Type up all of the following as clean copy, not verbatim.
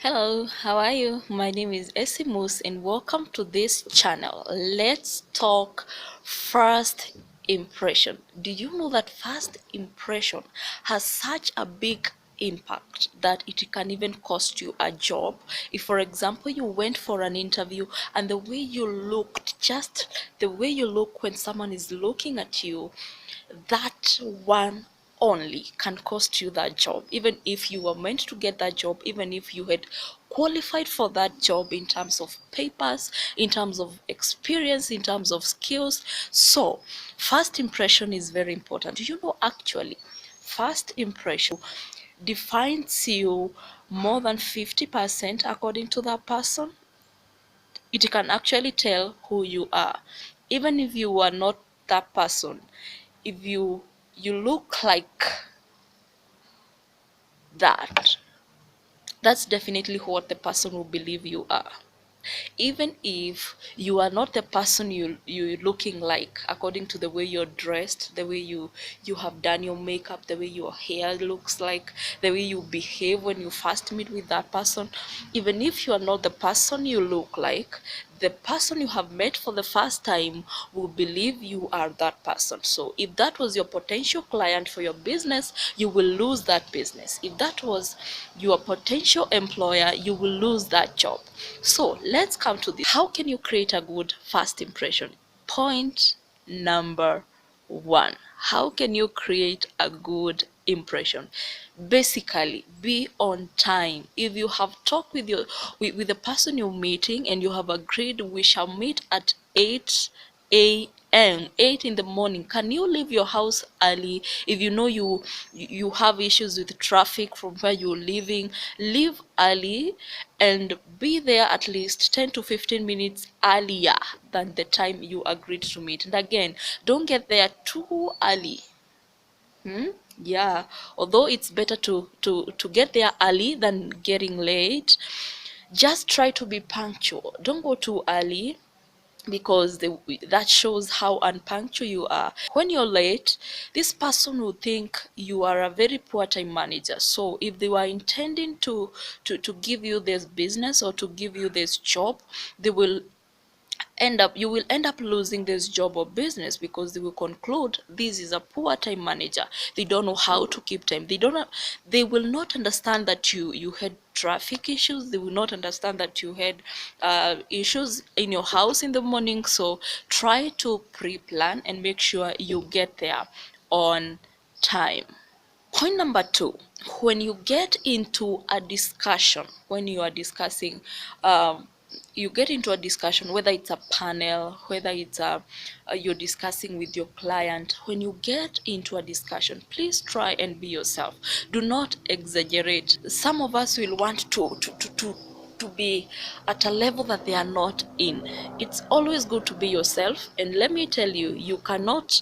Hello, how are you? My name is Esimus and welcome to this channel. Let's talk first impression. Do you know that first impression has such a big impact that it can even cost you a job? If, for example, you went for an interview and the way you looked, just the way you look when someone is looking at you, that one only can cost you that job, even if you were meant to get that job, even if you had qualified for that job in terms of papers, in terms of experience, in terms of skills. So first impression is very important. Do you know, actually, first impression defines you more than 50% according to that person. It can actually tell who you are, even if you are not that person. If you look like that, that's definitely what the person will believe you are. Even if you are not the person you're looking like, according to the way you're dressed, the way you have done your makeup, the way your hair looks like, the way you behave when you first meet with that person, even if you are not the person you look like, the person you have met for the first time will believe you are that person. So if that was your potential client for your business, you will lose that business. If that was your potential employer, you will lose that job. So let's come to this. How can you create a good first impression? Point number one. How can you create a good impression? Basically, be on time. If you have talked with the person you're meeting and you have agreed we shall meet at 8 a.m., 8 in the morning, can you leave your house early? If you know you have issues with traffic from where you're living, leave early and be there at least 10 to 15 minutes earlier than the time you agreed to meet. And again, don't get there too early. Hmm? Yeah, although it's better to get there early than getting late, just try to be punctual. Don't go too early, because that shows how unpunctual you are. When you're late, this person will think you are a very poor time manager. So if they were intending to give you this business or to give you this job, they will you will end up losing this job or business, because they will conclude this is a poor time manager. They don't know how to keep time. They will not understand that you had traffic issues. They will not understand that you had issues in your house in the morning. So try to pre-plan and make sure you get there on time. Point number two, when you get into a discussion, when you are discussing, you get into a discussion, whether it's a panel, whether it's you're discussing with your client. When you get into a discussion, please try and be yourself. Do not exaggerate. Some of us will want to be at a level that they are not in. It's always good to be yourself, and let me tell you, you cannot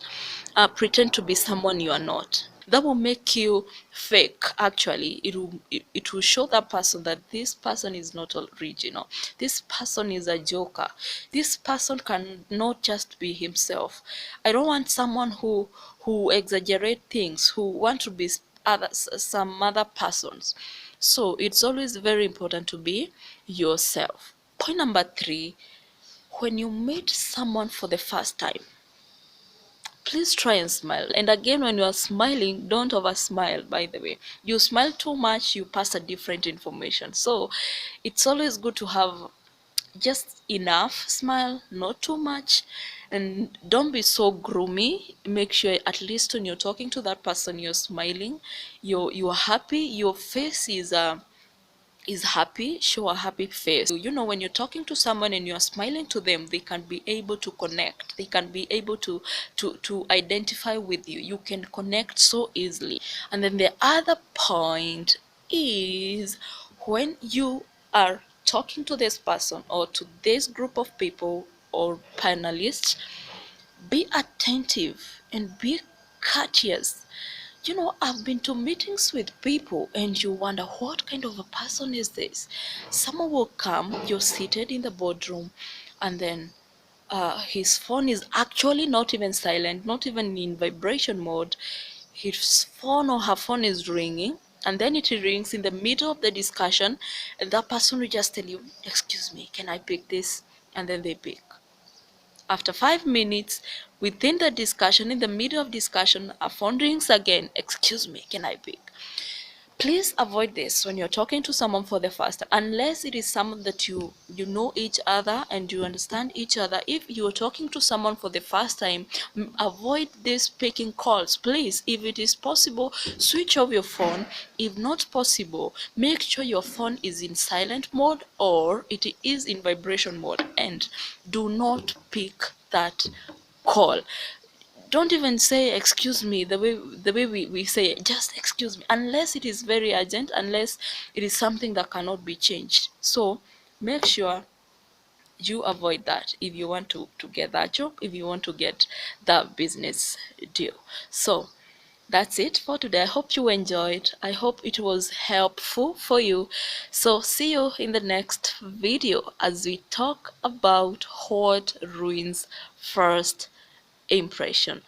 pretend to be someone you are not. That will make you fake. Actually, it will show that person that this person is not original. This person is a joker. This person cannot just be himself. I don't want someone who exaggerate things, who want to be some other persons. So it's always very important to be yourself. Point number three, when you meet someone for the first time, please try and smile. And again, when you are smiling, don't over smile. By the way, you smile too much, you pass a different information. So it's always good to have just enough smile, not too much, and don't be so groomy. Make sure at least when you're talking to that person, you're smiling, you're happy, your face is happy. Show a happy face. You know, when you're talking to someone and you're smiling to them, they can be able to connect. They can be able to identify with you. You can connect so easily. And then the other point is, when you are talking to this person or to this group of people or panelists, be attentive and be courteous. You know, I've been to meetings with people and you wonder, what kind of a person is this? Someone will come, you're seated in the boardroom, and then his phone is actually not even silent, not even in vibration mode. His phone or her phone is ringing, and then it rings in the middle of the discussion, and that person will just tell you, excuse me, can I pick this? And then they pick. After 5 minutes, within the discussion, in the middle of discussion, a phone rings again. Excuse me, can I pick? Please avoid this when you're talking to someone for the first time, unless it is someone that you know each other and you understand each other. If you're talking to someone for the first time, avoid this picking calls. Please, if it is possible, switch off your phone. If not possible, make sure your phone is in silent mode or it is in vibration mode, and do not pick that call. Don't even say excuse me the way we say it. Just excuse me, unless it is very urgent, unless it is something that cannot be changed. So make sure you avoid that if you want to get that job, if you want to get that business deal. So that's it for today. I hope you enjoyed. I hope it was helpful for you. So see you in the next video as we talk about what ruins first impression.